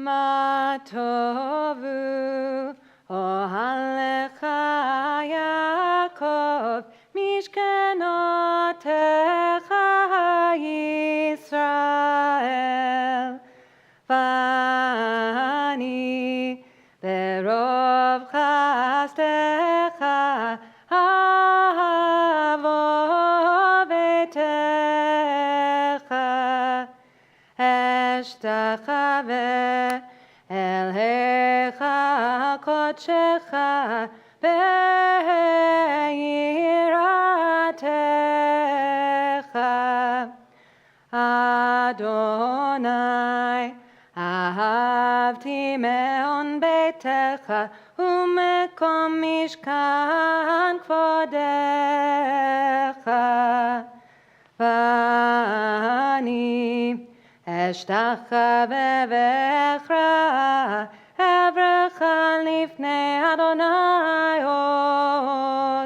Ma tovu ohalecha Yaakov mishkenotecha Yisrael vani berov chastecha avovetecha Eshtachave Elhecha Kodshecha Be'yiratecha Adonai Ahavti me'on betecha Umekom mishkan kvodecha Vani Eshtachave v'echra Evrecha lifnei Adonai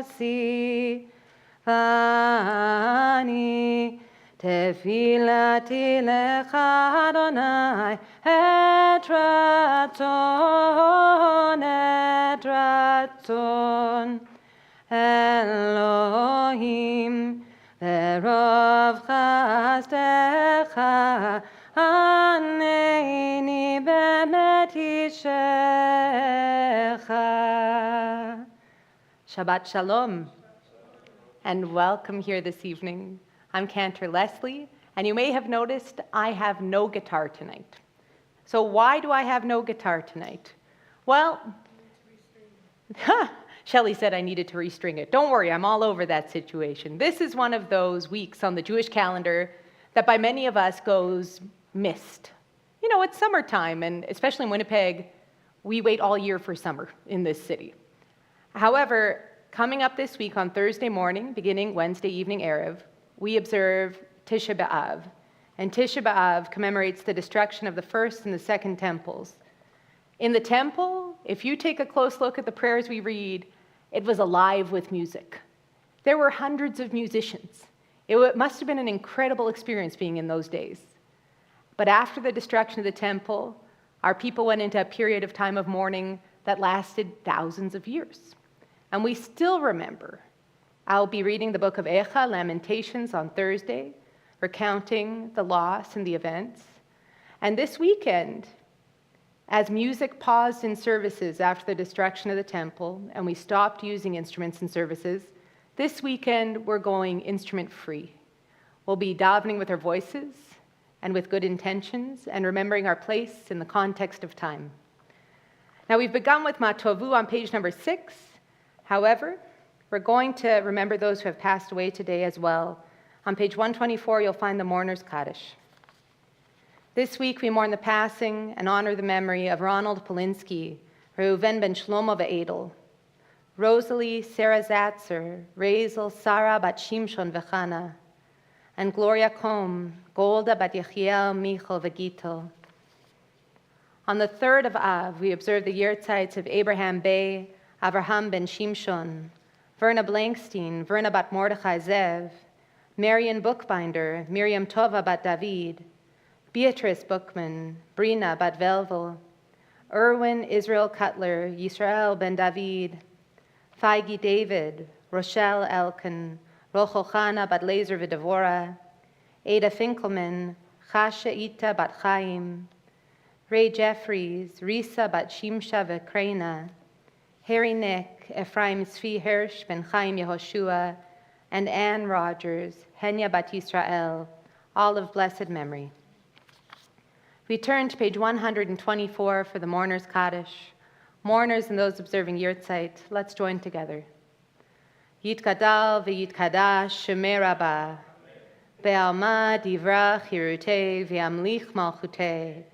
osi Vani Tefilati lecha Adonai Et ratzon Elohim Verov chastecha Aneini bemet ishecha. Shabbat Shalom, and welcome here this evening. I'm Cantor Leslie, and you may have noticed I have no guitar tonight. So why do I have no guitar tonight? Well, Shelley said I needed to restring it. Don't worry, I'm all over that situation. This is one of those weeks on the Jewish calendar that by many of us goes missed. You know, it's summertime, and especially in Winnipeg, we wait all year for summer in this city. However, coming up this week on Thursday morning, beginning Wednesday evening Erev, we observe Tisha B'Av. And Tisha B'Av commemorates the destruction of the first and the second temples. In the temple, if you take a close look at the prayers we read, it was alive with music. There were hundreds of musicians. It must have been an incredible experience being in those days. But after the destruction of the temple, our people went into a period of time of mourning that lasted thousands of years. And we still remember. I'll be reading the book of Echa, Lamentations, on Thursday, recounting the loss and the events. And this weekend, as music paused in services after the destruction of the temple, and we stopped using instruments in services, this weekend we're going instrument-free. We'll be davening with our voices and with good intentions and remembering our place in the context of time. Now we've begun with Ma Tovu on page number 6. However, we're going to remember those who have passed away today as well. On page 124, you'll find the Mourner's Kaddish. This week, we mourn the passing and honor the memory of Ronald Polinsky, Reuven ben Shlomo ve'Edel, Rosalie Sarah Zatzer, Razel Sarah bat Shimshon v'Chana, and Gloria Kom, Golda bat Yechiel, Michal ve'Gitel. On the 3rd of Av, we observe the Yertzites of Abraham Bey, Avraham ben Shimshon, Verna Blankstein, Verna bat Mordechai Zev, Marian Bookbinder, Miriam Tova bat David, Beatrice Bookman, Brina bat Velvel, Erwin Israel Cutler, Yisrael ben David, Feige David, Rochelle Elkin, Rochel Chana bat Lazer v'Devora, Ada Finkelman, Chasha Ita bat Chaim, Ray Jeffries, Risa bat Shimsha v'Kraina, Harry Nick, Ephraim Tzvi Hirsch ben Chaim Yehoshua, and Anne Rogers, Henya bat Yisrael, all of blessed memory. We turn to page 124 for the Mourner's Kaddish. Mourners and those observing Yurtzeit, let's join together. Yitkadal v'yitkadash shemei Rabah, be'alma divrach hirutei v'yamlich malchutei,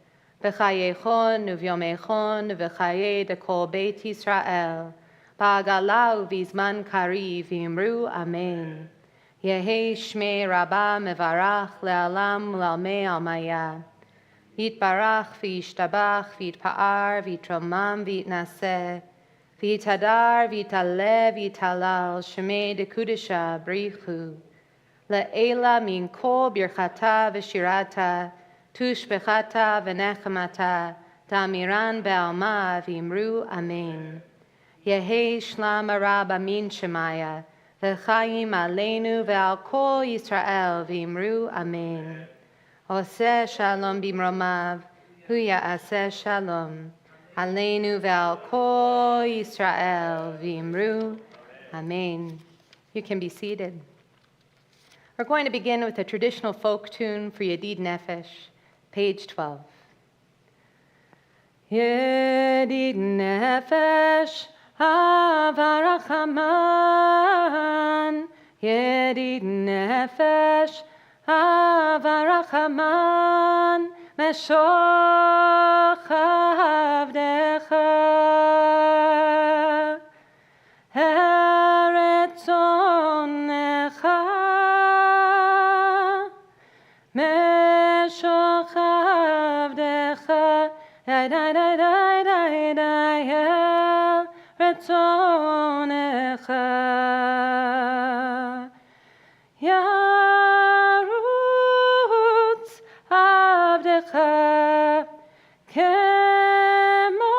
v'chayechon uvyomechon v'chaye dekol Beit Yisrael ba'agala uvizman kari v'imru amen. Yehi shmei Rabah mevarach le'alam u'almei almaya. Yitbarach v'yishtabach v'yitpa'ar v'yitromam v'yitnaseh v'yitadar v'yitale v'yitalal shmei dekudesha brichu. Le'ela min kol birchata v'shirata tushbechata v'nechemata damiran be'alma v'imru amen. Yehi shlam Rabah min shemaya v'chaim aleinu ve'al kol Yisrael v'imru amen. Oseh shalom bimromav hu ya'aseh shalom aleinu ve'al kol Yisrael v'imru amen. You can be seated. We're going to begin with a traditional folk tune for Yedid Nefesh, page 12. Yedid Nefesh Avarachaman, Yedid Nefesh Avarachaman, Meshoch Avdecha, Eretz Onecha, Meshoch Avdecha, Retzonecha, Yarutz Avdecha, Kemo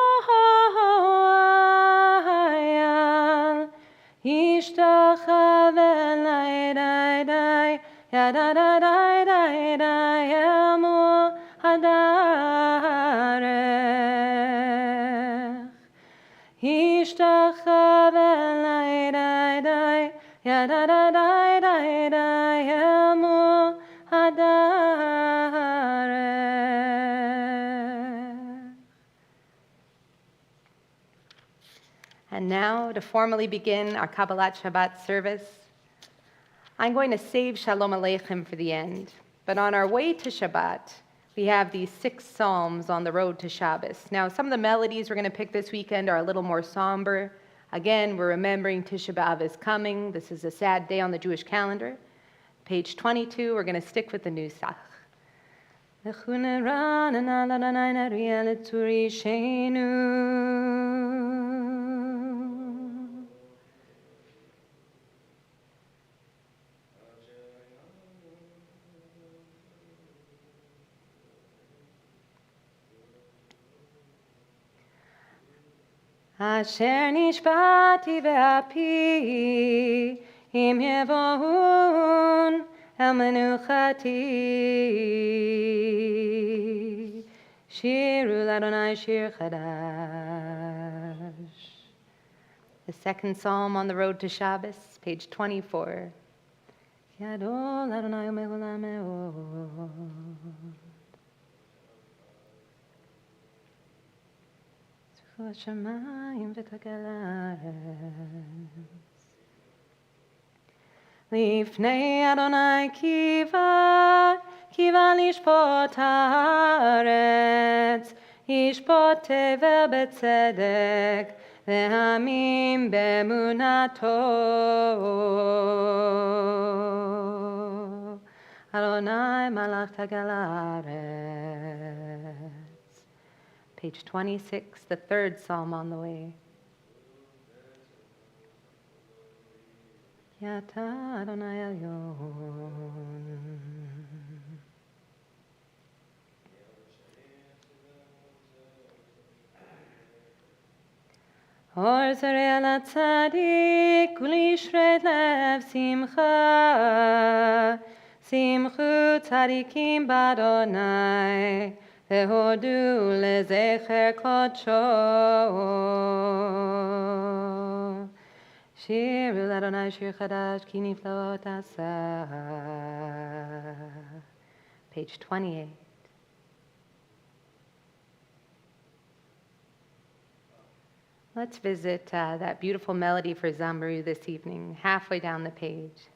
Hayal, Yishtacha V'Laydai, Yadadadai, Emu Hadarech, Yishtacha V'Laydai, Yadadadai, Emu Hadarech. And now, to formally begin our Kabbalat Shabbat service, I'm going to save Shalom Aleichem for the end. But on our way to Shabbat, we have these 6 psalms on the road to Shabbos. Now, some of the melodies we're going to pick this weekend are a little more somber. Again, we're remembering Tisha B'Av is coming. This is a sad day on the Jewish calendar. Page 22, we're going to stick with the Nusach. Asher nishbati ve'api im yevohun el menuchati shiru l'Adonai shir chadash. The second psalm on the road to Shabbos, page 24. Yadol Adonai u'me'olam me'od. השמיים ותגל הארץ. לפני אדוני קיווה לשפוט הארץ, ישפוט תבל בצדק, ועמים באמונתו. אדוני מלך תגל הארץ. Page 26, the third psalm on the way. Yata Adonai Elyon. Or Zarei ala tzadik ulishret lev simcha, simchu tzadikim b'Adonai. Vehodu lezecher kodsho. Shiru l'Adonai shir chadash ki niflaot asah. Page 28. Let's visit that beautiful melody for Zambaru this evening, halfway down the page.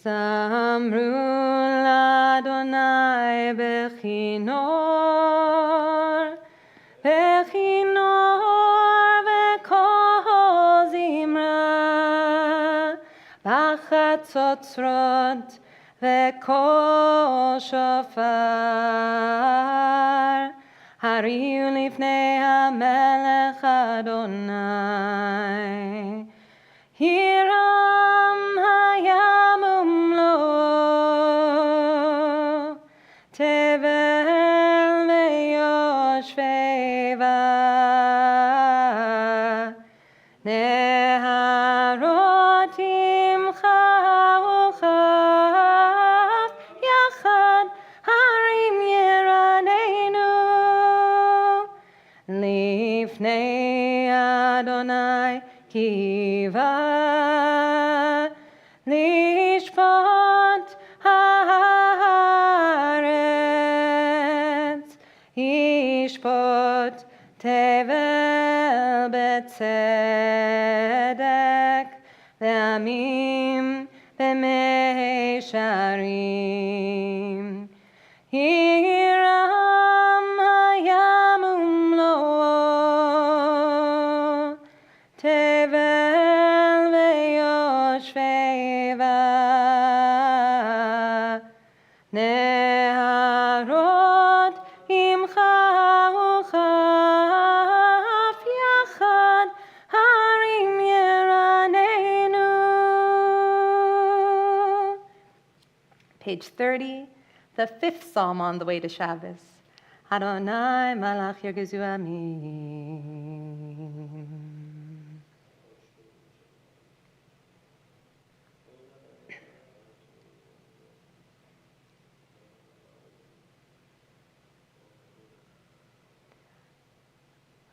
Zamru l'Adonai bechinor, bechinor v'kol zimra, b'chatzotzrot v'kol shofar, hariu lifnei hamelech Adonai. Hiram hayamum lo, tevel veyoshveva, neharot imcha uchaf, yachad harim yeraneinu, lifnei Adonai kiva, lishpot haaretz, yishpot tevel betzedek, ve'amim ve'mesharim. Hiram hayamum lo, tevel veyoshveva, neharot imcha uchaf, yachad harim yeraneinu. Page 30, the fifth psalm on the way to Shabbos. Adonai malach yergezu amin.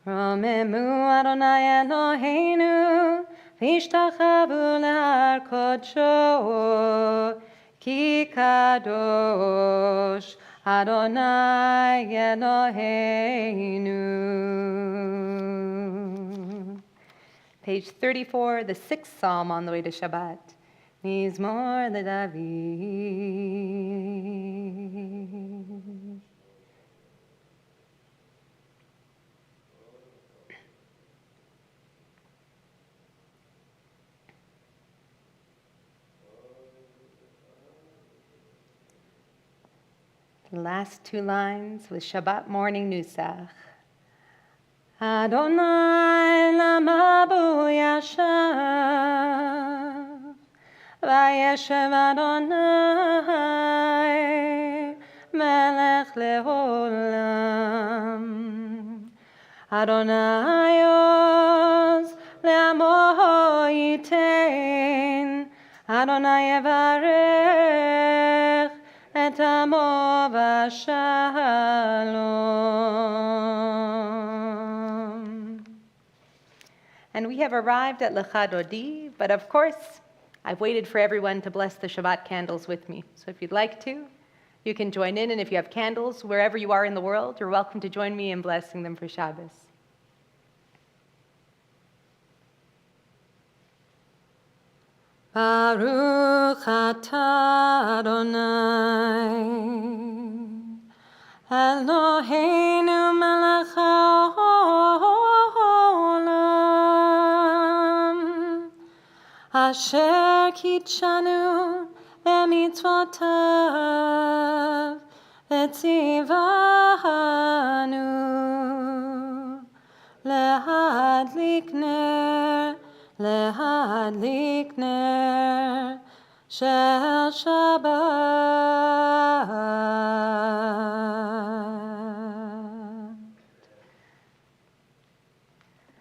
Romemu Adonai Eloheinu, v'ishtachavu lehar kodsho, ki kadosh Adonai Eloheinu. Page 34, the sixth psalm on the way to Shabbat. Mizmor leDavid. The last two lines with Shabbat morning Nusach. Adonai lamabu yashav, vayeshev Adonai melech leolam. Adonai oz le'amo yitein, Adonai yevarech et amo v'shalom. And we have arrived at Lecha Dodi, but of course, I've waited for everyone to bless the Shabbat candles with me. So if you'd like to, you can join in, and if you have candles, wherever you are in the world, you're welcome to join me in blessing them for Shabbos. Baruch atah Adonai, Eloheinu melech haolam, asher kitshanu b'mitzvotav v'tzivanu lehadlik ner shel Shabbat.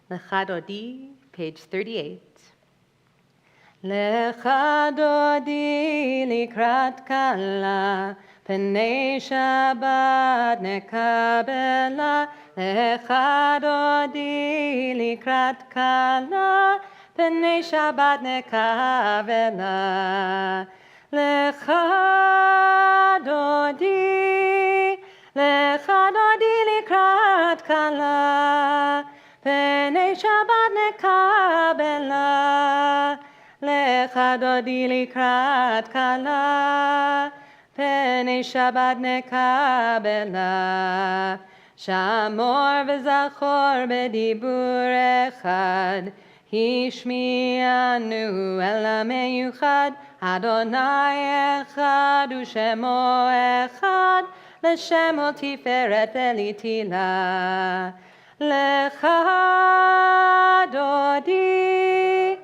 Lecha Dodi, page 38. Lecha Dodi likrat kala, pnei Shabbat nekabela. Lecha Dodi likrat kala, pnei Shabbat nekavela. Lecha Dodi likrat kala, pnei Shabbat nekavela. לך דודי לקראת כלה, פני שבת נקבלה. שמור וזכור בדיבור אחד, השמיענו אל המיוחד, אדוני אחד ושמו אחד, לשמו תפארת ולתהילה. לך דודי,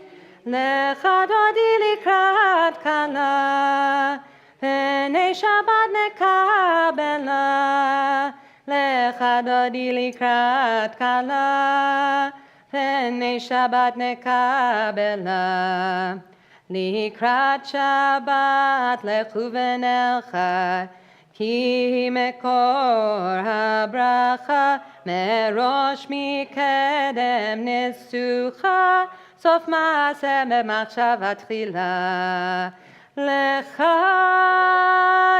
לך דודי לקראת כלה, פני שבת נקבלה. לך דודי לקראת כלה, פני שבת נקבלה. לקראת שבת לכו ונלכה, כי מקור הברכה, מראש מקדם ניסוחה, סוף מעשה במחשבה תחילה. לך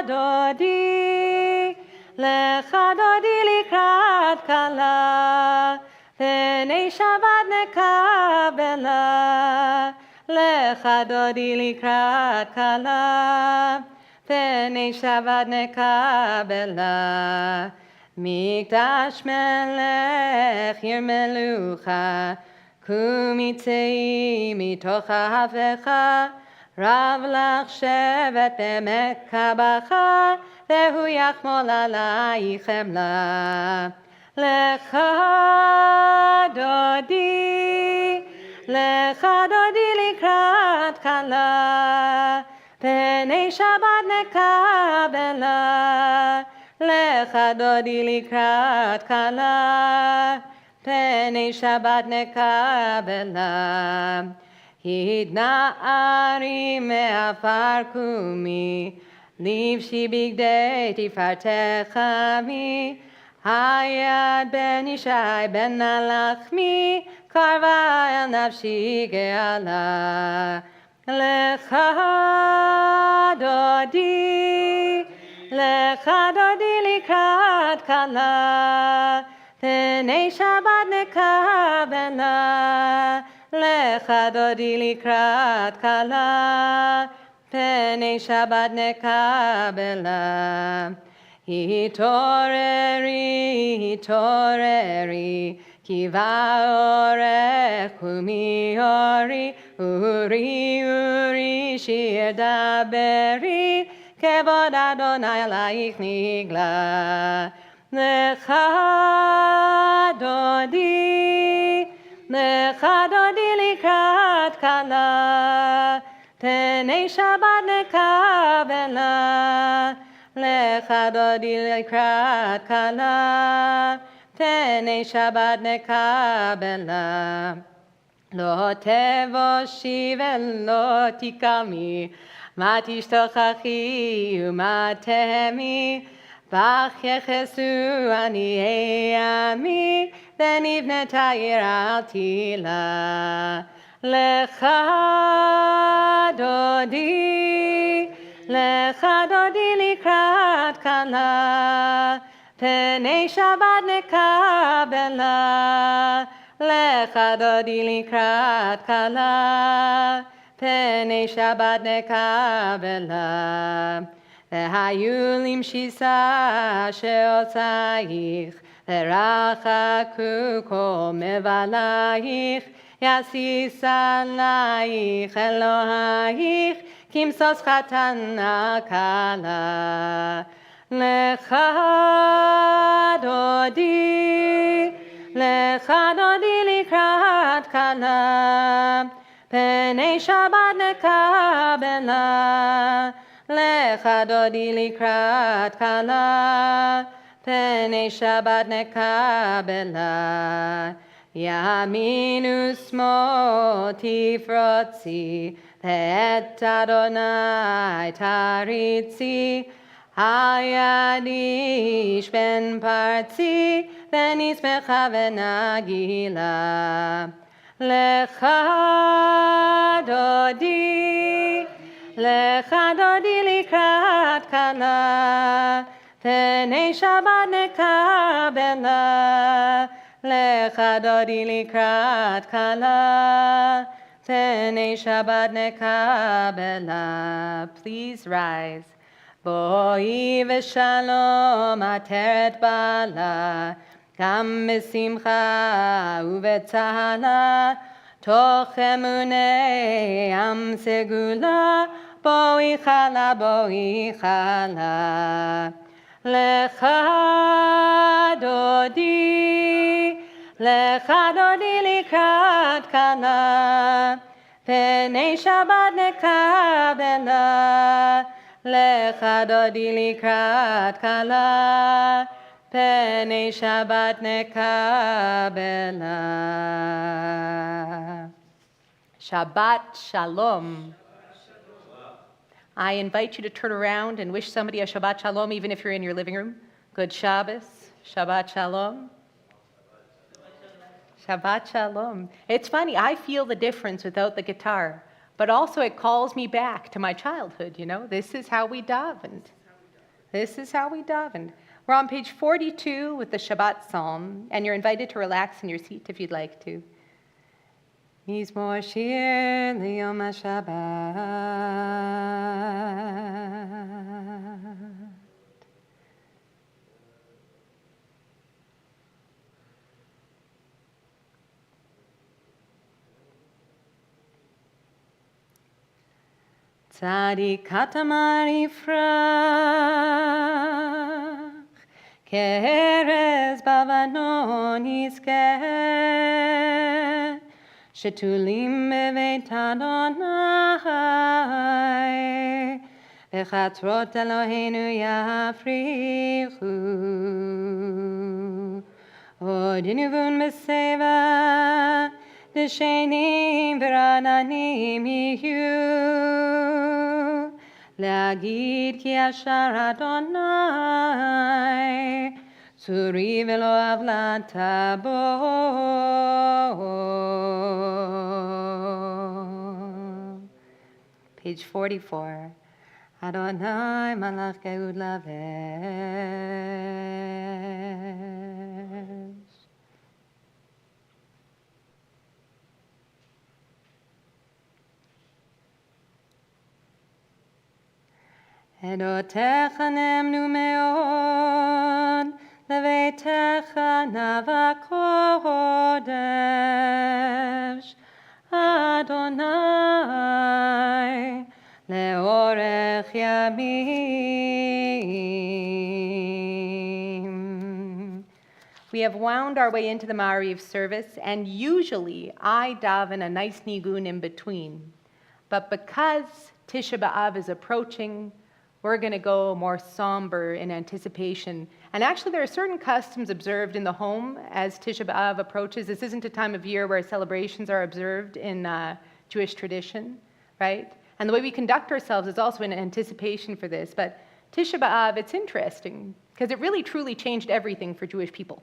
דודי, לך דודי לקראת כלה, פני שבת נקבלה. לך דודי לקראת כלה, פני שבת נקבלה. מקדש מלך עיר מלוכה, קומי צאי מתוך ההפכה, רב לך שבט בעמק הבכה, והוא יחמול עלייך חמלה. לך דודי, לך דודי לקראת כלה, פני שבת נקבלה. לך דודי לקראת כלה, פני שבת נקבלה. התנערי מעפר קומי, לבשי בגדי תפארתך עמי, היד בן ישי בן הלחמי, קרבה אל נפשי גאלה. לך דודי, לך דודי לקראת כלה, פני שבת נקבלה. לך דודי לקראת כלה, פני שבת נקבלה. התעוררי, התעוררי, כי באורך קומי אורי, אורי אורי שיר דברי, כבוד אדוני עלייך נגלה. לך דודי, לך דודי לקראת כלה, פני שבת נקבלה. לך דודי לקראת כלה, פני שבת נקבלה. לא תבושי ולא תקמי, מה תשתוכחי ומה תהמי, בך יחסו עניי עמי, ונבנית העיר אל תילה. לך דודי, לך דודי לקראת כלה, פני שבת נקבלה. לך דודי לקראת כלה, פני שבת נקבלה. והיו למשיסה שעוצייך, ורחקו כל מבלייך, יסיס עלייך אלוהייך, כמשוש חתן הכלה. לך דודי, לך דודי לקראת כלה, פני שבת נקבלה. לך דודי לקראת כלה, פני שבת נקבלה. ימין ושמאל תפרוצי, ואת אדוני תריצי, היד איש בן פרצי, ונשמחה ונגילה. לך דודי, לך דודי לקראת כלה, פני שבת נקבלה. לך דודי לקראת כלה, Pnei Shabbat nekabela. Please rise. Boi v'shalom ateret bala. Gam b'simcha uvetzala. Toch emunei am segula. Boi chala, boi chala. Lecha dodi likrat kala. Pnei Shabbat nekabela. Lecha dodi likrat kala. Pnei Shabbat nekabela. Shabbat Shalom. I invite you to turn around and wish somebody a Shabbat Shalom, even if you're in your living room. Good Shabbos. Shabbat Shalom. Shabbat Shalom. It's funny, I feel the difference without the guitar, but also it calls me back to my childhood, you know. This is how we davened. This is how we davened. We're on page 42 with the Shabbat Psalm, and you're invited to relax in your seat if you'd like to. Mizmor shir liyom HaShabbat. Tzadik katamar yifrach, ke'erez bavanon yizkeh, shetulim beveit Adonai, v'chatzrot Eloheinu yafrichu, od yinuvun b'seva, L'shenim v'rananim yihu, להגיד כי ישר אדוני, צורי ולא עוולת בו. Page 44. Adonai malach gehud lavesh. עדותיך נאמנו מאוד, לביתך נאווה קודש, אדוני, לאורך ימים. We have wound our way into the Ma'ariv service, and usually I daven a nice nigun in between. But because Tisha B'Av is approaching, we're going to go more somber in anticipation. And actually, there are certain customs observed in the home as Tisha B'Av approaches. This isn't a time of year where celebrations are observed in Jewish tradition, right? And the way we conduct ourselves is also in anticipation for this. But Tisha B'Av, it's interesting, because it really truly changed everything for Jewish people.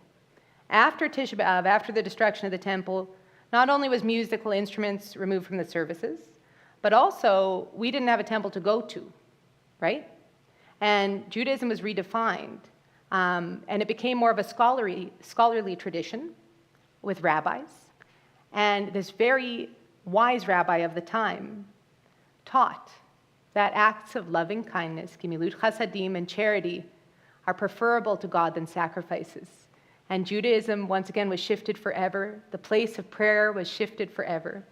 After Tisha B'Av, after the destruction of the temple, not only was musical instruments removed from the services, but also we didn't have a temple to go to, right? And Judaism was redefined, and it became more of a scholarly tradition with rabbis. And this very wise rabbi of the time taught that acts of loving kindness, gimilut chasadim, and charity are preferable to God than sacrifices. And Judaism, once again, was shifted forever. The place of prayer was shifted forever.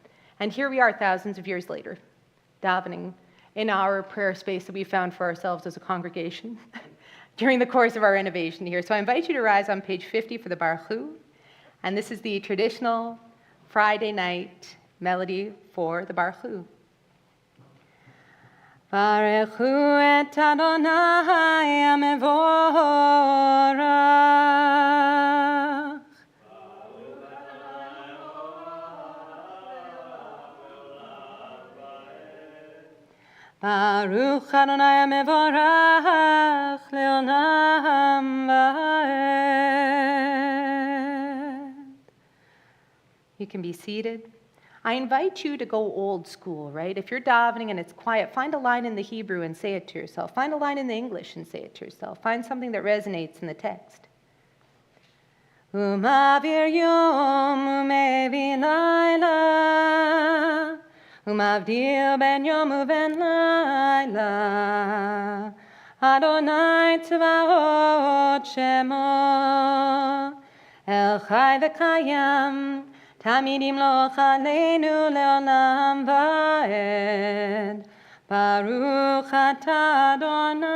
And here we are thousands of years later, davening in our prayer space that we found for ourselves as a congregation during the course of our renovation here. So I invite you to rise on page 50 for the Baruch Hu. And this is the traditional Friday night melody for the Baruch Hu. Baruch Hu et Adonai HaMevorach. Baruch Adonai HaMevorach le'olam va'ed. You can be seated. I invite you to go old school, right? If you're davening and it's quiet, find a line in the Hebrew and say it to yourself. Find a line in the English and say it to yourself. Find something that resonates in the text. Umavir yom umevi laila ומבדיל בין יום ובין לילה. אדוני צבאות שמו, אל חי וקיים, תמיד ימלוך עלינו לעולם ועד. ברוך אתה אדוני,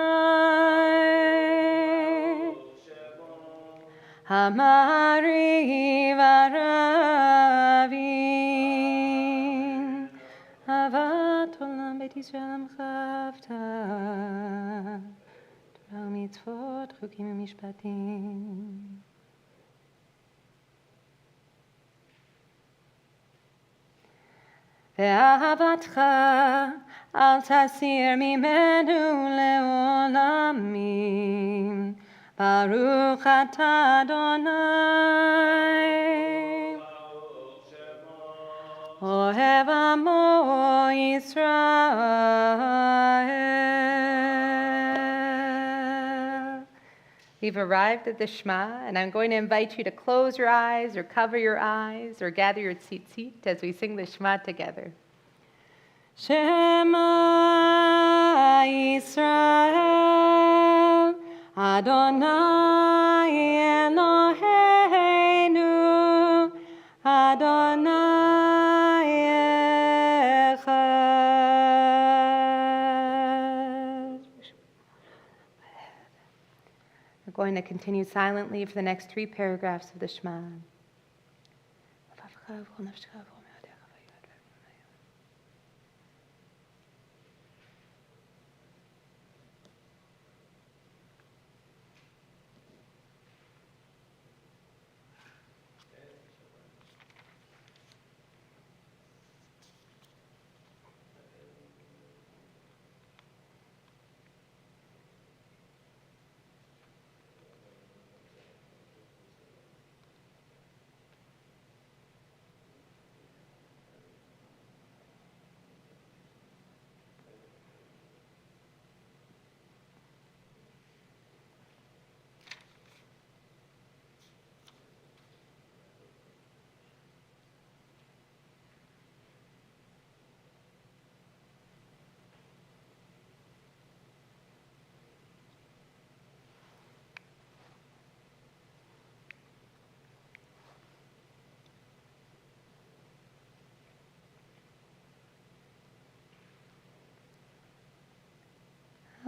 המעריב ערבים, אהבת עולם בית ישראל עמך אהבת, תורה ומצוות חוקים ומשפטים. ואהבתך אל תסיר ממנו לעולמים. ברוך אתה אדוני, אוהב עמו ישראל. We've arrived at the Shema, and I'm going to invite you to close your eyes or cover your eyes or gather your tzitzit as we sing the Shema together. Shema Yisrael, Adonai Eloheinu, Adonai Echad. We're going to continue silently for the next 3 paragraphs of the Shema.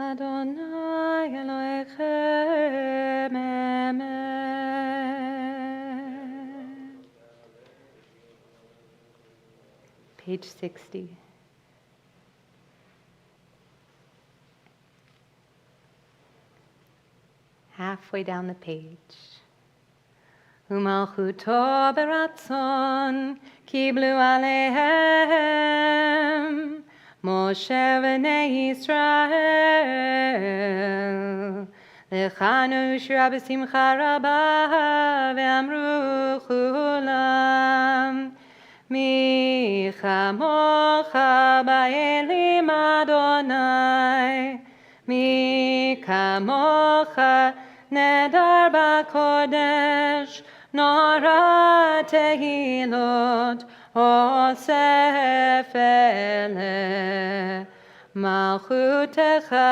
Adonai Elohechem Amen. Page 60. Halfway down the page. Umalchuto beratzon kiblu aleihem Moshe v'nei Yisrael Lechanu shira b'simcha rabah ve'amru chulam Mi chamocha ba'elim Adonai Mi kamocha nedar b'kodesh Nora tehilot osef ele Malchutecha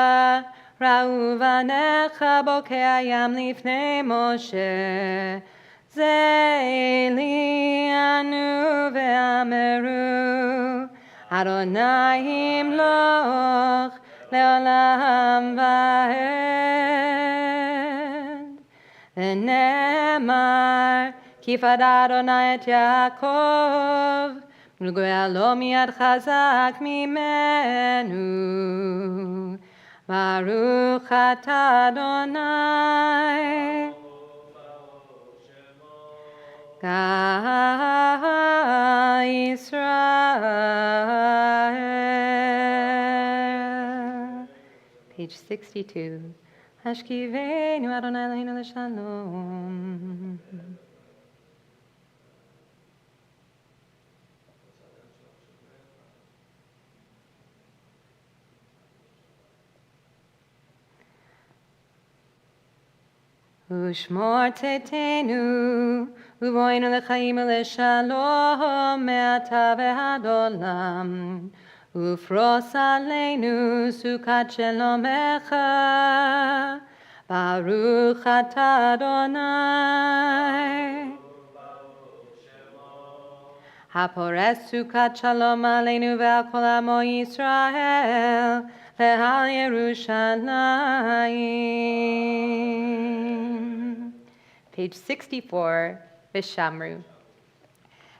ra'uvanecha bokei hayam lifnei Moshe Zeili anu ve'ameru Adonai himloch le'olam va'ed V'nemar Kifad Adonai et Yaakov, L'goyalo miyad chazak mimenu. Baruch atah Adonai. Gal Yisrael. Page 62. Hashkivenu Adonai Eloheinu l'shalom. Ushmor tetenu, uvoinu lechaim leshalom, me'ata ve'ad olam. Ufros aleinu sukat shelomecha, Baruch atah Adonai. Hapores sukat shalom aleinu ve'al kol amo Yisrael, ve'al Yerushalayim. Page 64, V'shamru.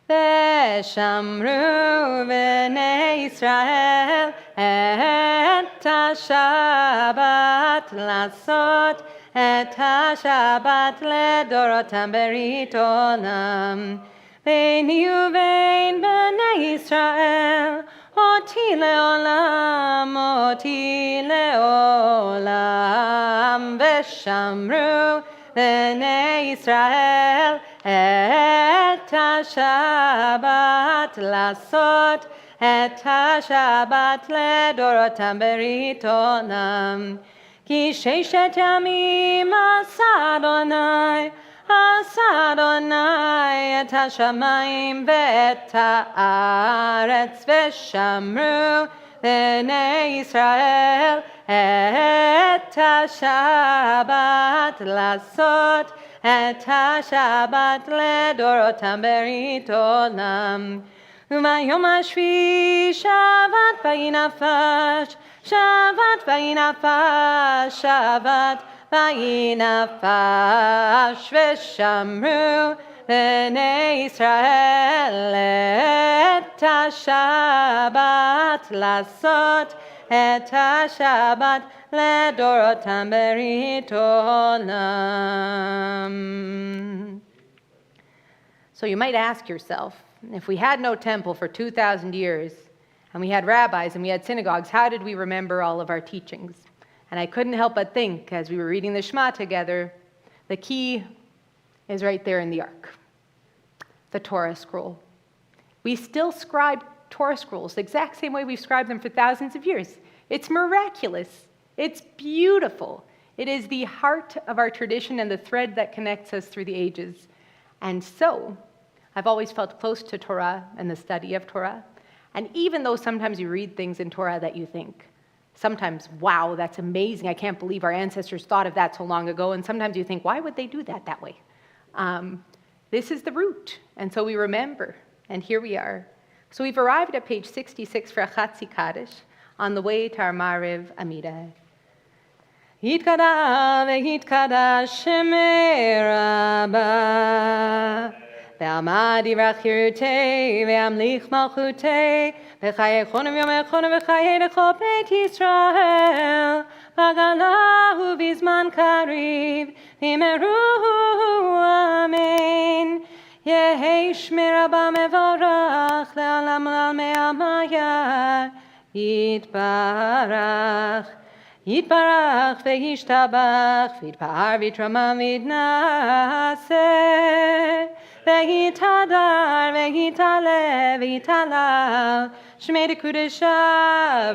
V'shamru b'nei Yisrael et ha-Shabbat lasot et ha-Shabbat ledorotam berit olam. Ve'ni uvein b'nei Yisrael oti leolam v'shamru b'nei Yisrael et ha-Shabbat lasot et ha-Shabbat ledorotam berit olam. Ki sheshet yamim asa Adonai et ha-shamayim ve'et ha'aretz v'shamru b'nei Yisrael et ha-Shabbat lasot et ha-Shabbat ledorotam berit olam. Umayom hashvi Shabbat vayinafash, Shabbat vayinafash, Shabbat vayinafash v'shamru b'nei Yisrael et ha-Shabbat lasot et ha-Shabbat ledorotam berit olam. So you might ask yourself, if we had no temple for 2,000 years, and we had rabbis and we had synagogues, how did we remember all of our teachings? And I couldn't help but think, as we were reading the Shema together, the key is right there in the ark, the Torah scroll. We still scribe Torah scrolls the exact same way we've scribed them for thousands of years. It's miraculous. It's beautiful. It is the heart of our tradition and the thread that connects us through the ages. And so, I've always felt close to Torah and the study of Torah. And even though sometimes you read things in Torah that you think, sometimes, wow, that's amazing. I can't believe our ancestors thought of that so long ago. And sometimes you think, why would they do that way? This is the root. And so we remember. And here we are. So we've arrived at page 66 for Achatzi Kaddish on the way to our Mariv Amida. Yitkada ve'yitkadash shemei Rabah ve'amad yivrach yirutei ve'amlich malchutei ve'chayechonu v'yomechonu v'chayei lechol beit Yisrael v'galahu v'zman kariv v'meru amen. Yehi shmei Rabah mevorach le'alam l'almei amayah yitbarach Yitbarach ve'yishtabach v'yitpa'ar v'yitramam v'yitnaseh ve'yitadar ve'yitale ve'yitalav shmei dekudesha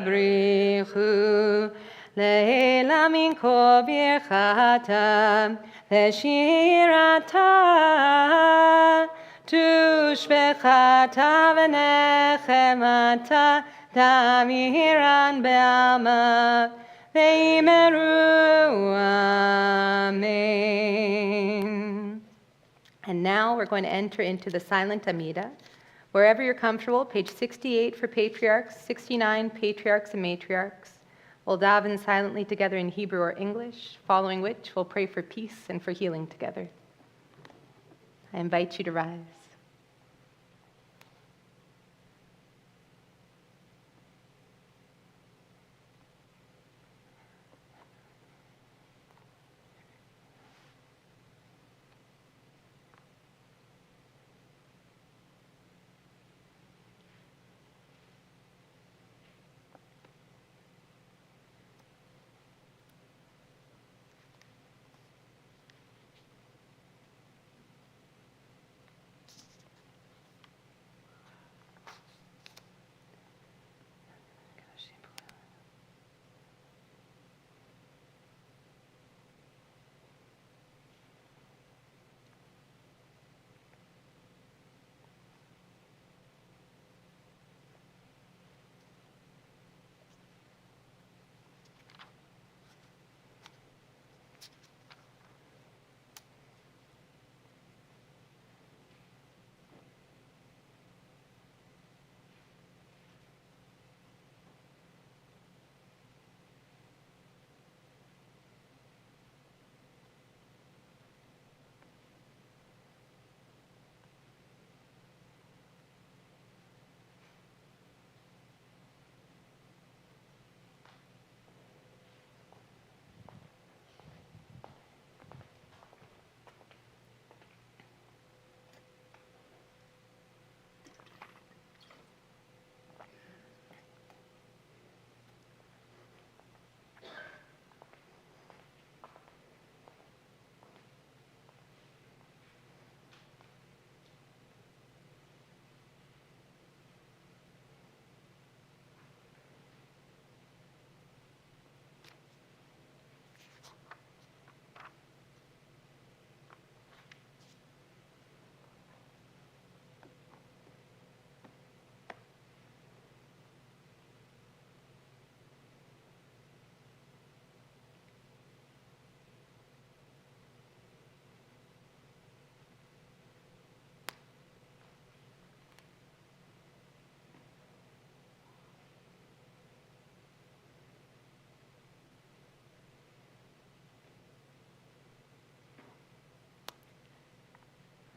brichu le'ela min kol birchata ve'shirata tushbechata ve'nechemata tamiran be'alma Amen. And now we're going to enter into the silent Amida. Wherever you're comfortable, page 68 for patriarchs, 69 patriarchs and matriarchs. We'll daven silently together in Hebrew or English, following which we'll pray for peace and for healing together. I invite you to rise.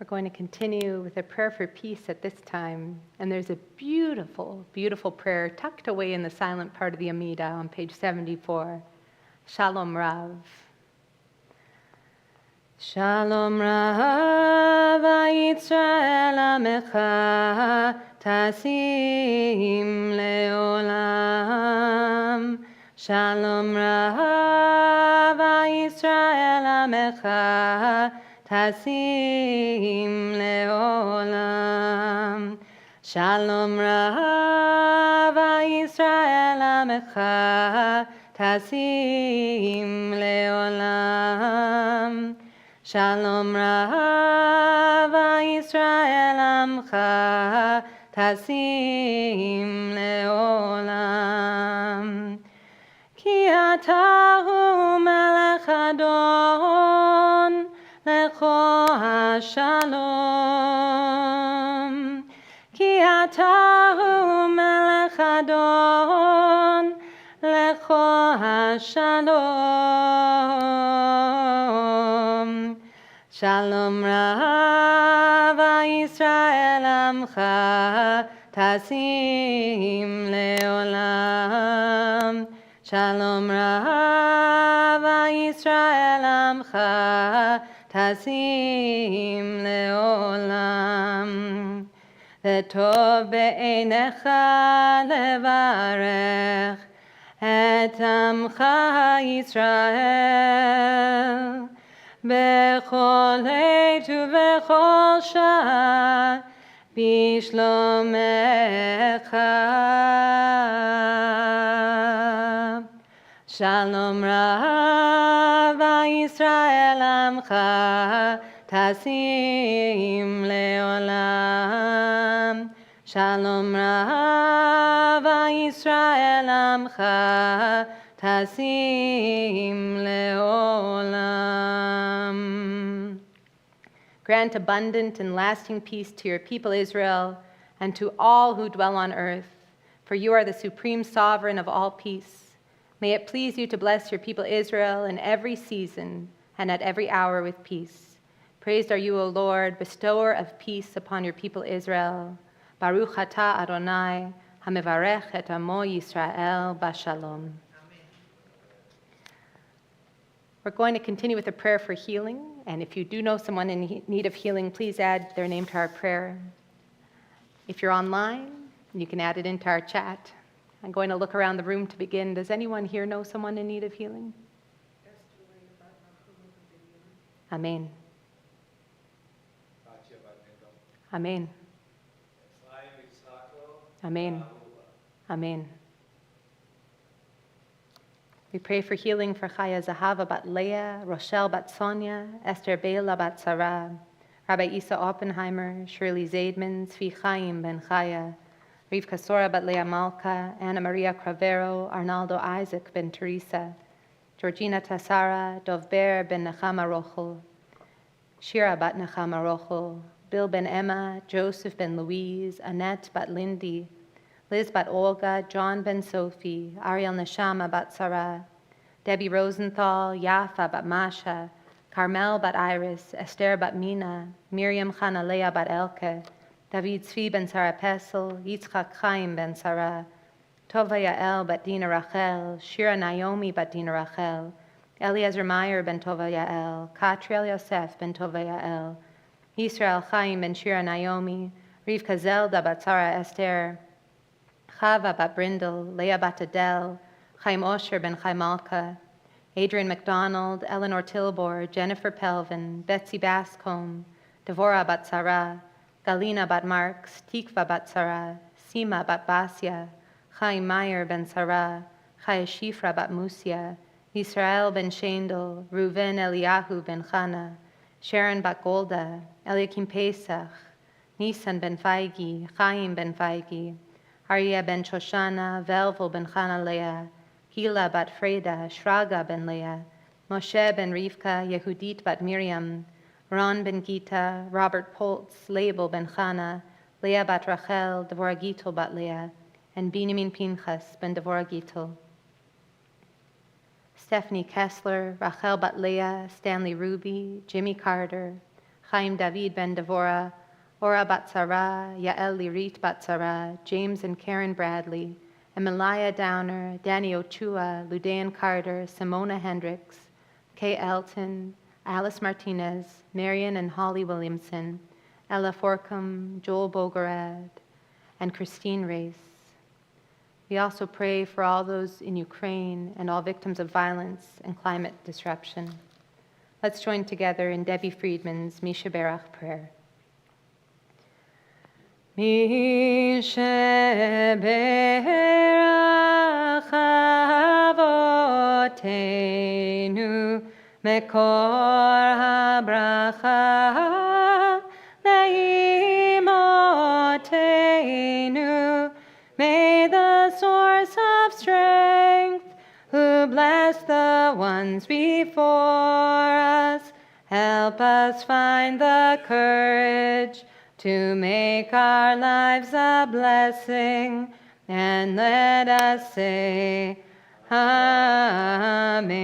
We're going to continue with a prayer for peace at this time. And there's a beautiful, beautiful prayer tucked away in the silent part of the Amida on page 74. Shalom Rav. Shalom Rav Yisrael Amecha Tasim Leolam. Shalom Rav Yisrael Amecha Tasim Leolam. Shalom Rav Yisrael Amecha Tasim Leolam. Shalom Rav Yisrael Amcha Tasim Leolam. Ki atahu melech adon lecho hashalom. Ki atahu melech adon lecho hashalom. Shalom Rav Yisrael Amcha Tasim Leolam. Shalom Rav Yisrael Amcha Tasim Leolam. V'tov be'einecha levarech et Amcha Yisrael bechol עת ובכל שעה בשלומך. Shalom Rav Yisrael Amcha Tasim Leolam. Shalom Rav Yisrael Amcha Tasim Leolam. Grant abundant and lasting peace to your people Israel and to all who dwell on earth, for you are the supreme sovereign of all peace. May it please you to bless your people Israel in every season and at every hour with peace. Praised are you, O Lord, bestower of peace upon your people Israel. Baruch atah Adonai, hamevarech et amo Yisrael bashalom. We're going to continue with a prayer for healing, and if you do know someone in need of healing, please add their name to our prayer. If you're online, you can add it into our chat. I'm going to look around the room to begin. Does anyone here know someone in need of healing? Amen. Amen. Amen. Amen. We pray for healing for Chaya Zahava bat Leah, Rochelle bat Sonia, Esther Bela bat Sarah, Rabbi Isa Oppenheimer, Shirley Zaidman, Zvi Chaim ben Chaya, Rivka Sora bat Leah Malka, Anna Maria Cravero, Arnaldo Isaac ben Teresa, Georgina Tassara, Dovber ben Nechama Rochel, Shira bat Nechama Rochel, Bill ben Emma, Joseph ben Louise, Annette bat Lindy, Liz bat Olga, John ben Sophie, Ariel Neshama bat Sarah, Debbie Rosenthal, Yafa bat Masha, Carmel bat Iris, Esther bat Mina, Miriam Chanalea bat Elke, David Tzvi ben Sarah Pessel, Yitzchak Chaim ben Sarah, Tova Yael bat Dina Rachel, Shira Naomi bat Dina Rachel, Eliezer Meyer ben Tova Yael, Katriel Yosef ben Tova Yael, Yisrael Chaim ben Shira Naomi, Rivka Zelda bat Sarah Esther, Chava bat Brindle, Leah bat Adele, Chaim Osher ben Chaim Malka, Adrian McDonald, Eleanor Tilbor, Jennifer Pelvin, Betsy Bascombe, Devorah bat Sarah, Galina bat Marks, Tikva bat Sarah, Sima bat Basia, Chaim Meyer ben Sarah, Chaya Shifra bat Musia, Yisrael ben Shendel, Reuven Eliyahu ben Chana, Sharon bat Golda, Eliakim Pesach, Nisan ben Feigi, Chaim ben Feigi, Arya ben Shoshana, Velvel ben Chana Leah, Hila bat Freda, Shraga ben Leah, Moshe ben Rivka, Yehudit bat Miriam, Ron ben Gita, Robert Poltz, Label ben Chana, Leah bat Rachel, Devorah Gittel bat Leah, and Binyamin Pinchas ben Devorah Gittel. Stephanie Kessler, Rachel bat Leah, Stanley Ruby, Jimmy Carter, Chaim David ben Devora, Ora bat Sarah, Yael Lirit bat Sarah, James and Karen Bradley, Emilia Downer, Danny Ochua, Ludayan Carter, Simona Hendricks, Kay Elton, Alice Martinez, Marion and Holly Williamson, Ella Forcum, Joel Bogorad, and Christine Race. We also pray for all those in Ukraine and all victims of violence and climate disruption. Let's join together in Debbie Friedman's Misha Berach prayer. Misha Berach Avotenu Mekor HaBracha Leimotenu. May the source of strength, who blessed the ones before us, help us find the courage to make our lives a blessing, and let us say, Amen.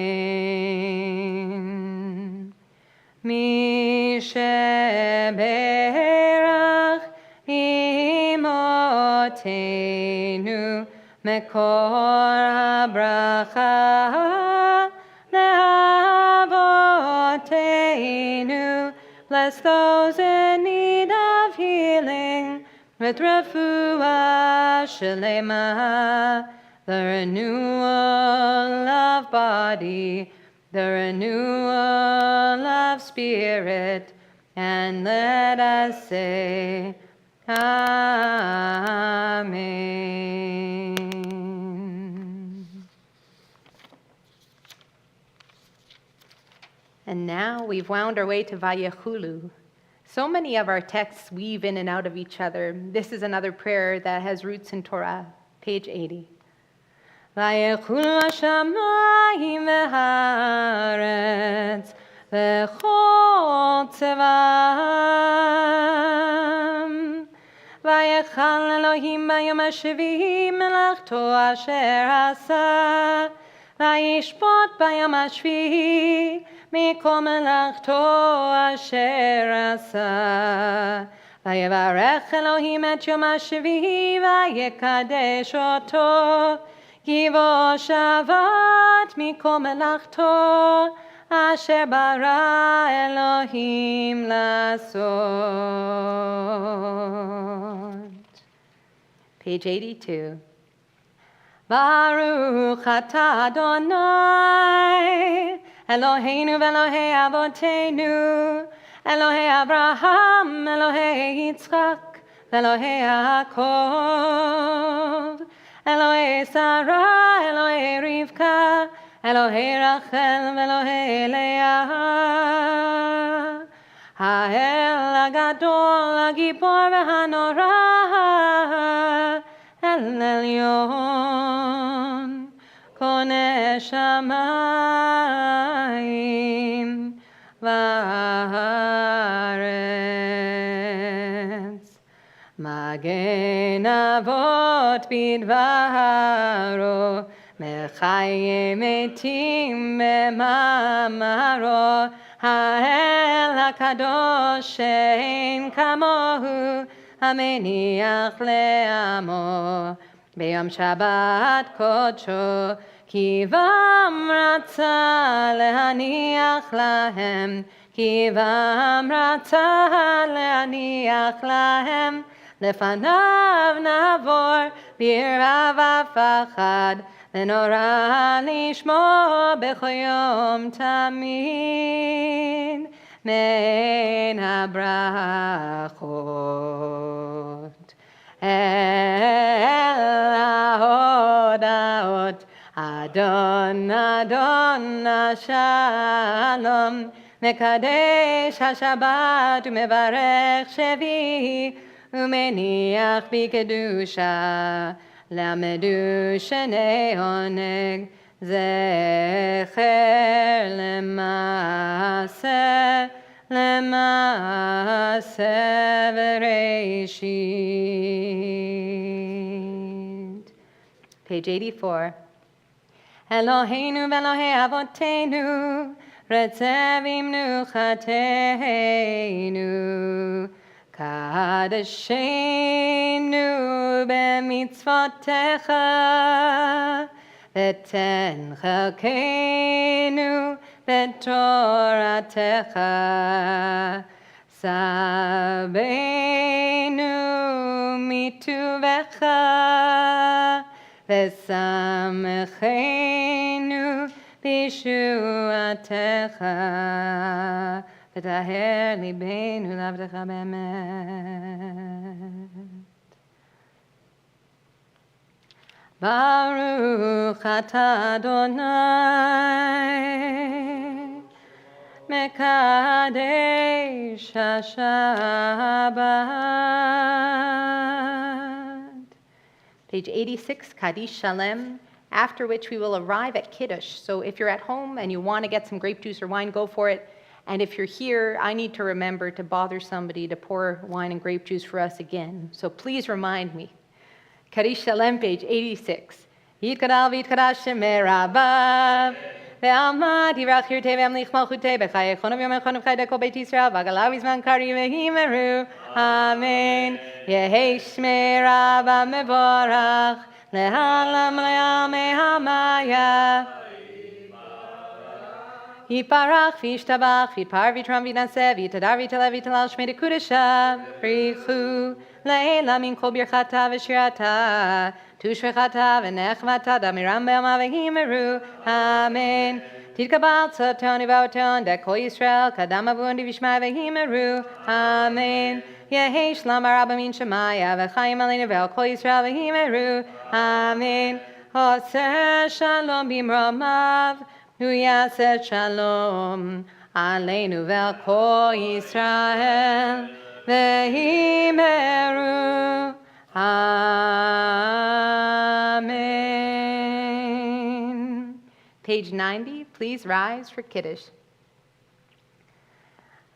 Misheberach imotenu mekor habracha leavotenu. Bless those in need of healing with refuah shelema, the renewal of body, the renewal of spirit, and let us say, Amen. And now we've wound our way to Vayechulu. So many of our texts weave in and out of each other. This is another prayer that has roots in Torah, page 80. Vayechulu hashamayim v'haaretz v'chol tzevam. Vayechal Elohim bayom hashvi'i melachto asher asa. Vayishpot bayom hashvi'i mikol melachto asher asa. Vayevarech Elohim et yom hashvi'i vayekadesh oto. Givo Shabbat mikol melachto asher bara Elohim lasot. Page 82. Baruch atah Adonai Eloheinu v'Elohei avotenu, Elohei Abraham, Elohei Yitzchak, Elohei Yaakov, Elohei Sarah, Elohei Rivka, Elohei Rachel, Elohei Leah, Ha'el Agadol, Hagibor v'Hanora, El Elyon, Koneh Shamayim v'Haaretz, Magen Avot bidvaro, Mechayim etim b'mamaro, Ha'el HaKadosh she'en kamohu, Hameniach le'amo, B'yom Shabbat kodsho, Kivam ratza lehaniach lahem, Kivam ratza lehaniach lahem, Lefanav navor b'irav v'pachad, Lenora lishmo b'chol yom tamid, Mein habrachot el haodaot, Adon Adon Shalom, Mekadesh HaShabbat umevarech shevi, umeniach b'kedusha, lamedu shenei oneg, zecher lema'aseh, lema'aseh v'reishit. Page 84. Eloheinu v'Elohei avotenu, רצבים נוחתנו, קדשנו במצוותיך, ותן חלקנו בתורתך, סבנו מטובך, ושמחנו בישועתך, ותטהר ליבנו לעבדך באמת. ברוך אתה אדוני מקדש השבת. Page 86, Kaddish Shalem, after which we will arrive at Kiddush. So if you're at home and you want to get some grape juice or wine, go for it. And if you're here, I need to remember to bother somebody to pour wine and grape juice for us again. So please remind me. Kaddish Shalem, page 86. Yitkadal v'yitkadash shemei Rabah, ve'alma divrach yirtei ve'amlich malchutei, b'chai echonu v'yom echonu v'chai dekol beit Yisrael, v'agalav izman kari v'himeru, amen. Yehi shmei Rabah mevorach, lehalam le'almei hamaya. Yiparach v'yishtabach, v'yipar v'yitram v'yinaseh, v'yitadar v'yitalev v'yitalal shmei dekudesha, v'yichu le'ela min kol birchata v'shirata, tushvechata v'nechvata damiram be'alma v'himeru, amen. Titkabal tzotoni v'oton dekol Yisrael, kadam avundi v'shmai v'himeru, amen. Yehi shlam arabah min shemaya, v'chayim aleinu ve'al kol Yisrael v'himeru, amen. Oseh shalom b'mromav, hu yaseh shalom aleinu ve'al kol Yisrael v'himeru, amen. Page 90, please rise for Kiddush.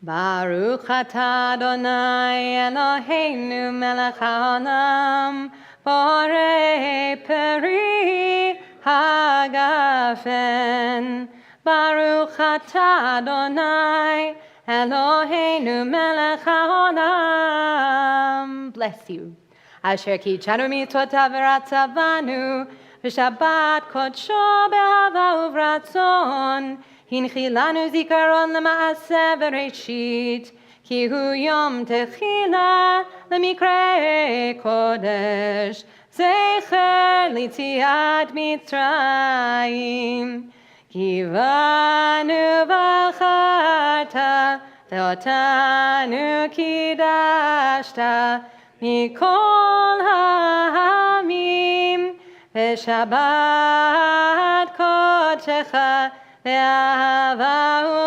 Baruch atah Adonai Eloheinu melech haolam, borei peri hagafen. Baruch atah Adonai Eloheinu melech haolam. Bless you. Asher kichanu mitzvotav v'ratzavanu, v'shabbat kodsho be'ahava uvratzon, hinchi lanu zikaron lema'aseh v'reishit, ki hu yom techila lemikre kodesh, zecher litziat Mitzrayim, ki vanu v'acharta, ve'otanu kidashta, mikol ha'amim, v'shabbat kodshecha, ve'ahava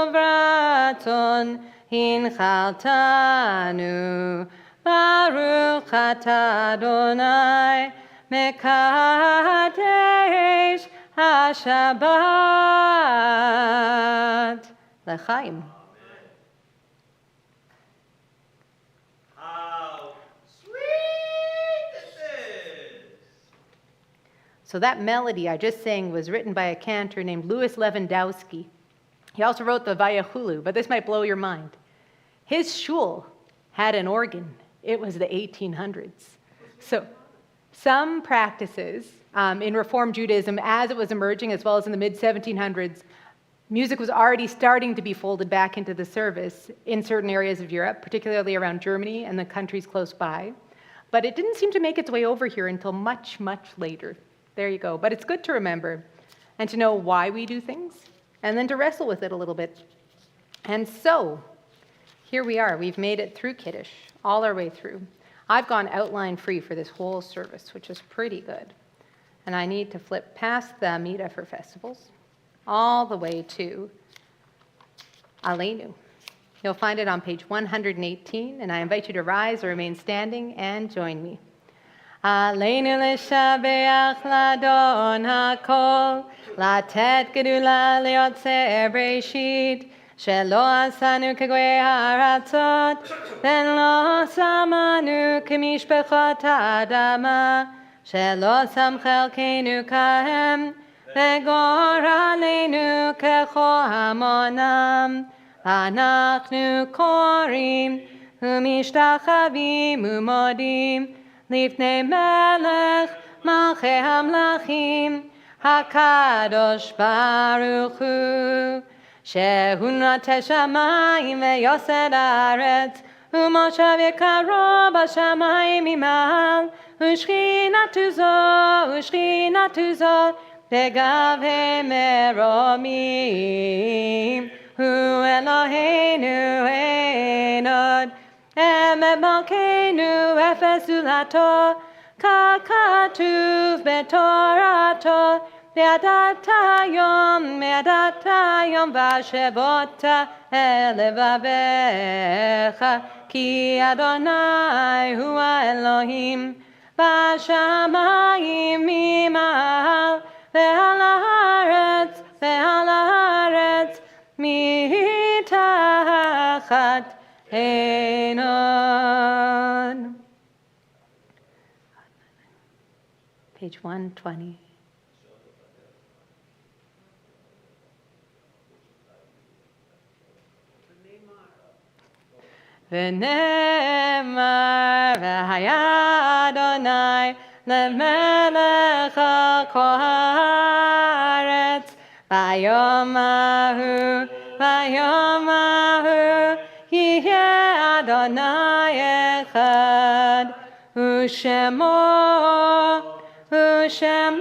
uvratzon, hinchaltanu. Baruch atah Adonai mekadesh HaShabbat. L'chaim. So that melody I just sang was written by a cantor named Louis Lewandowski. He also wrote the Vayachulu, but this might blow your mind. His shul had an organ. It was the 1800s. So some practices in Reform Judaism, as it was emerging, as well as in the mid-1700s, music was already starting to be folded back into the service in certain areas of Europe, particularly around Germany and the countries close by. But it didn't seem to make its way over here until much, much later. There you go. But it's good to remember and to know why we do things and then to wrestle with it a little bit. And so, here we are. We've made it through Kiddush, all our way through. I've gone outline free for this whole service, which is pretty good. And I need to flip past the Amida for festivals, all the way to Aleinu. You'll find it on page 118, and I invite you to rise or remain standing and join me. Aleinu l'shabeach l'adon hakol, latet gedula liotzer breshit, shelo asanu k'goyei ha'aratzot, ve'lo samanu k'mishpechot ha'adama, shelo sam chelkeinu kahem, וגורלנו כחומנם, אנחנו קוראים ומשתחווים ומודים לפני מלך מלכי המלכים, הקדוש ברוך הוא, שהוא נוטה שמיים ויוסד הארץ, ומושב יקרו בשמיים ממעל, ושכינתו זו בגבי מרומים. הוא אלוהינו אין עוד, אמת מלכנו אפס זולתו, ככתוב בתורתו, וידעת היום והשבות אל לבביך, כי אדוני הוא האלוהים בשמיים ממעל, ועל הארץ מתחת אין עוד. Page 120. ונאמר והיה אדוני למלך על כל הארץ, ביום ההוא יהיה אדוני אחד, ושמו אחד.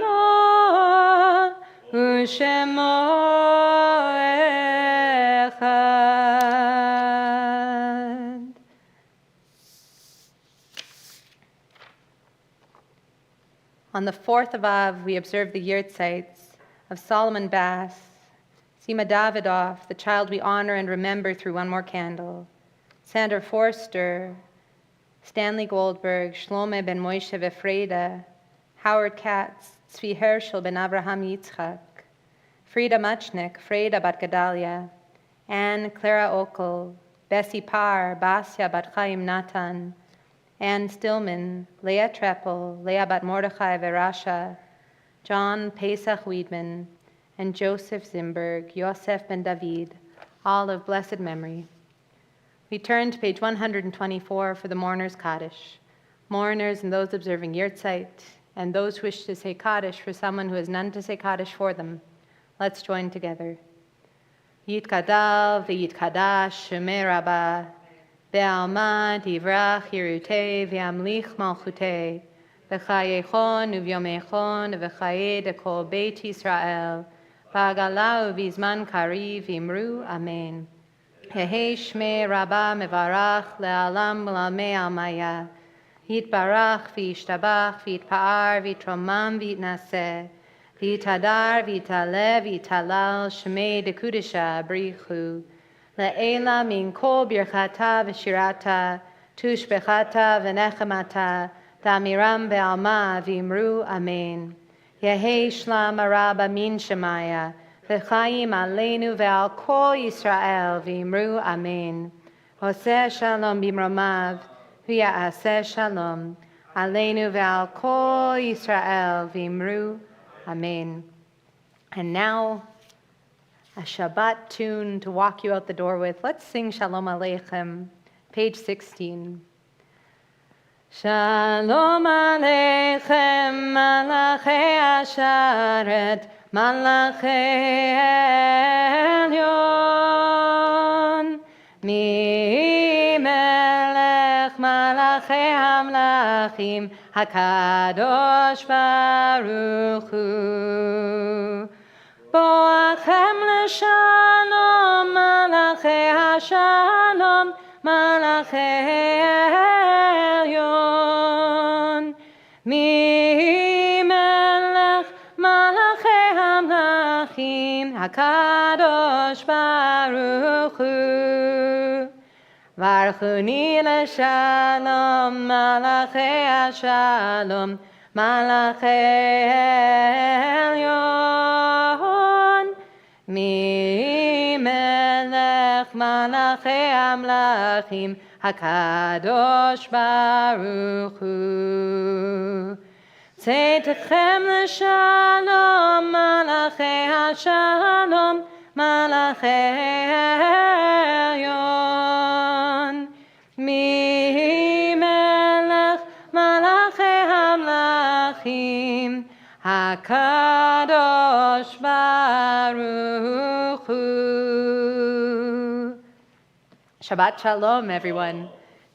On the 4th of Av, we observe the yurtzites of Solomon Bass, Sima Davidoff, the child we honor and remember through one more candle, Sandra Forster, Stanley Goldberg, Shlomo ben Moshe Vefreda, Howard Katz, Tzvi Herschel ben Avraham Yitzchak, Frida Machnik, Freda bat Gedalia, Anne Clara Okel, Bessie Parr, Basya bat Chaim Natan, Anne Stillman, Leah Treppel, Leah bat Mordechai Verasha, John Pesach Weidman, and Joseph Zimberg, Yosef ben David, all of blessed memory. We turn to page 124 for the mourners' Kaddish. Mourners and those observing Yurtzeit, and those who wish to say Kaddish for someone who has none to say Kaddish for them. Let's join together. Yitkadal v'yitkadash shemei Rabah, ve'alma divrach yirutei ve'amlich malchutei, v'chayechon uvyomechon v'chaye dekol beit Yisrael, v'agala u'vizman kariv imru amen. Yehei shmei Rabah mevarach le'alam l'amei almaya, yitbarach v'yishtabach v'yitpa'ar v'yitromam v'yitnaseh, v'yitadar v'yitale v'yitalal shmei dekudisha brichu, le'ela min kol birchata v'shirata, tushbechata v'nechemata, damiram be'alma v'imru amen. Yehei shlam Rabah min shemaya, v'chaim aleinu ve'al kol Yisrael v'imru amen. Oseh shalom bimromav, v'ya'aseh shalom, aleinu ve'al kol Yisrael v'imru amen. And now, a Shabbat tune to walk you out the door with. Let's sing Shalom Aleichem, page 16. Shalom Aleichem, Malachei Asharet, Malachei Elyon, Melech Malachei Hamlachim, HaKadosh Baruch Hu. Boachem l'shalom, Malachei Hashalom, Malachei Elyon, Melech Malachei Hamlachim, HaKadosh Baruch Hu. Varchuni l'shalom, Malachei Hashalom, Malachei Elyon, Melech Malachei Amlachim, HaKadosh Baruch Hu. צאתכם לשלום, מלאכי השלום, מלאכי העליון. מי מלך מלאכי המלכים, הקדוש ברוך hu. Shabbat Shalom, everyone.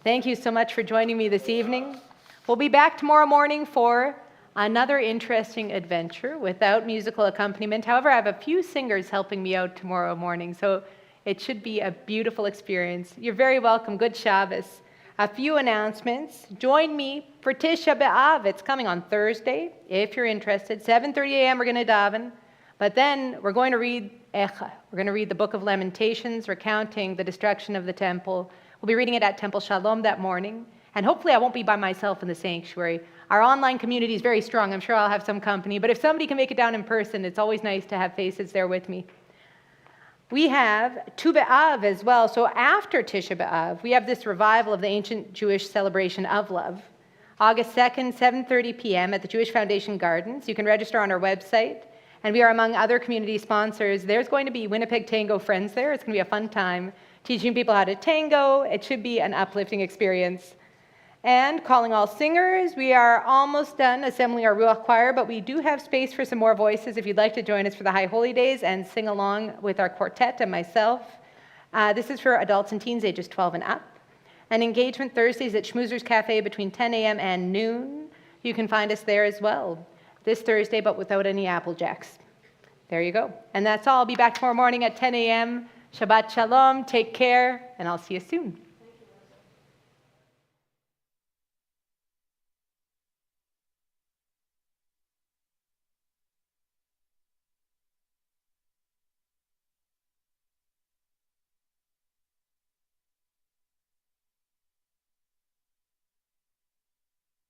Thank you so much for joining me this evening. We'll be back tomorrow morning for another interesting adventure without musical accompaniment. However, I have a few singers helping me out tomorrow morning, so it should be a beautiful experience. You're very welcome. Good Shabbos. A few announcements. Join me for Tisha B'Av. It's coming on Thursday, if you're interested. 7:30 a.m. we're going to daven. But then we're going to read Echa. We're going to read the Book of Lamentations, recounting the destruction of the temple. We'll be reading it at Temple Shalom that morning. And hopefully I won't be by myself in the sanctuary. Our online community is very strong. I'm sure I'll have some company. But if somebody can make it down in person, it's always nice to have faces there with me. We have Tu B'Av as well. So after Tisha B'Av, we have this revival of the ancient Jewish celebration of love. August 2nd, 7:30 p.m. at the Jewish Foundation Gardens. You can register on our website. And we are among other community sponsors. There's going to be Winnipeg Tango friends there. It's going to be a fun time teaching people how to tango. It should be an uplifting experience. And calling all singers, we are almost done assembling our Ruach choir, but we do have space for some more voices if you'd like to join us for the High Holy Days and sing along with our quartet and myself. This is for adults and teens ages 12 and up. And engagement Thursdays at Schmoozer's Cafe between 10 a.m. and noon. You can find us there as well this Thursday, but without any Apple Jacks. There you go. And that's all. I'll be back tomorrow morning at 10 a.m. Shabbat Shalom. Take care, and I'll see you soon.